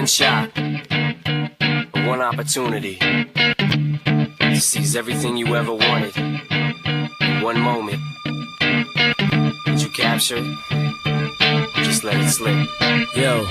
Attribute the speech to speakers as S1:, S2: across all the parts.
S1: one shot, one opportunity to seize everything you ever wanted in one moment. Did you capture it? Just let it slip. Yo.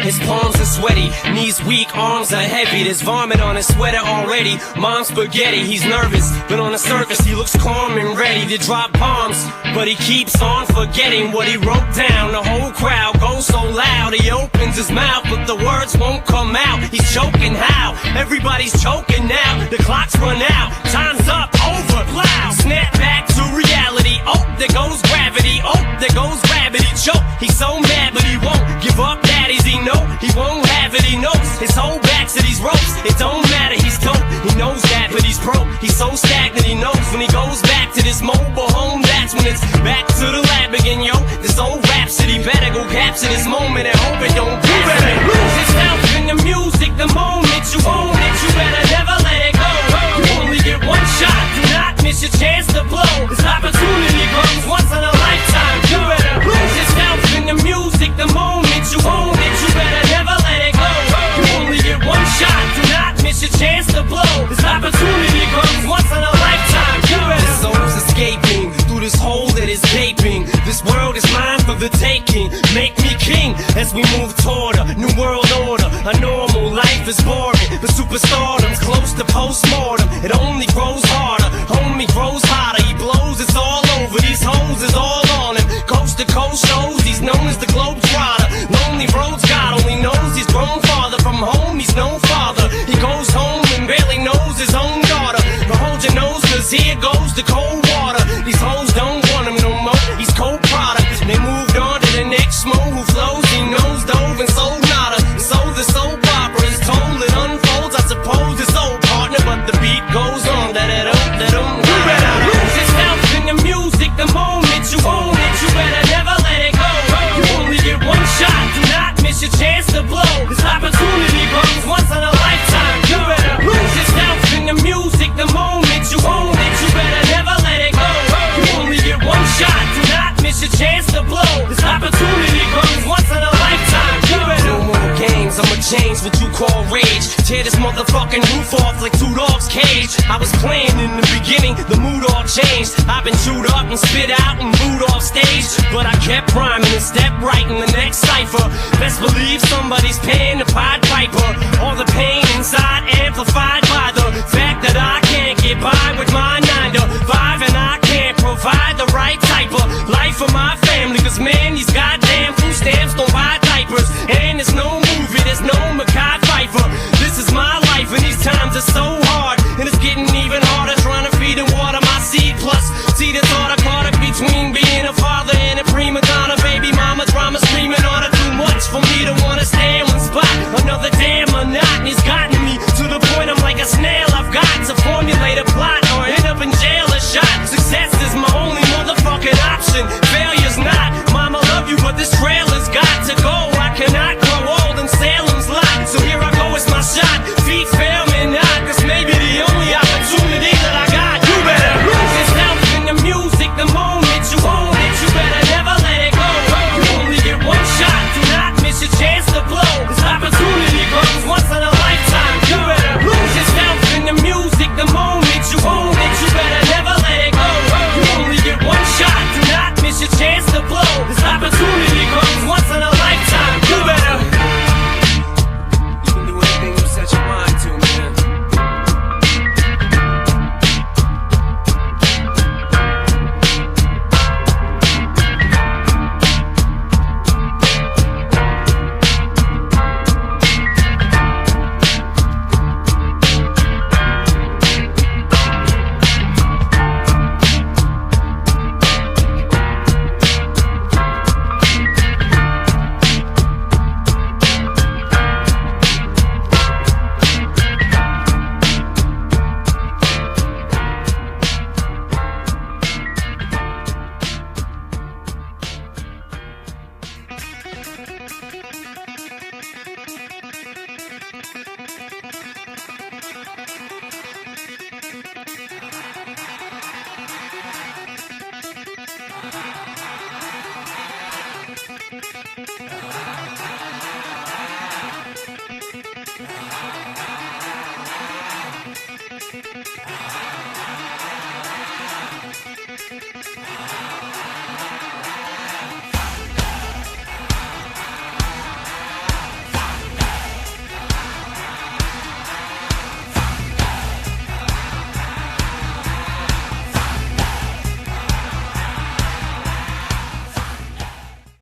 S1: His palms are sweaty, knees weak, arms are heavy. There's vomit on his sweater already. Mom's spaghetti, he's nervous, but on the surface he looks calm and ready to drop bombs. But he keeps on forgetting what he wrote down. The whole crowd goes so loud, he opens his mouth, but the words won't come out. He's choking how? Everybody's choking now. The clock's run out, time's up, over, loud. Snap back to reality. Oh, there goes gravity. Oh, there goes gravity. Choke. He's so mad, but he won't give up. Daddies, he know he won't have it. He knows his whole back to these ropes. It don't matter, he's dope. He knows that, but he's broke. He's so stagnant. He knows when he goes back to this mobile home, that's when it's back to the lab again, yo. This old rhapsody better go capture this moment and hope it don't pass. You better lose yourself in the music. The moment you own it, you better never let it go. You only get one shot. Do not miss your chance to blow. This opportunity comes once in a lifetime. You better lose yourself in the music. The moment you own it, you better never let it go. You only get one shot. Do not miss your chance to blow. This opportunity comes once in a lifetime. You better. This soul's escaping through this hole that is gaping. This world is mine for the taking. Make me king as we move toward a new world order. A normal life is boring, but superstardom's close to postmortem. It only grows harder, homie grows hotter. He blows, it's all over. These hoes is all on him. Coast to coast shows, he's known as the Globetrotter. Lonely roads, God only knows he's grown farther from home. He's no father. He goes home and barely knows his own daughter. But hold your nose, cause here goes the cold water. These hoes don't want him no more. He's cold product. They moved on to the next mo who flows. He knows dove and sold nada. So the soap opera is told, it unfolds. I suppose it's old partner, but the beat goes on. You better lose yourself in the music. The moment you own it, you better never let it go. You only get one shot. Do not miss your chance to blow. This opportunity comes once in a lifetime. You better lose yourself in the music. The moment you own it, you better never let it go. You only get one shot. Do not miss your chance to blow. This opportunity comes once in a lifetime. You better. No more games, I'ma change what you call rage. Tear this motherfucking roof off like two dogs' cage. I was playing in the beginning, the mood all changed. I've been chewed up and spit out and booed off stage, but I kept rhyming and stepped right in the next cipher. Best believe somebody's paying the Pied Piper. All the pain inside amplified by the fact that I can't get by with my 9 to 5, and I can't provide the right type of life for my family. Cause man, these goddamn food stamps don't buy diapers, and there's no movie, there's no Mekhi Phifer. This is my life and these times are so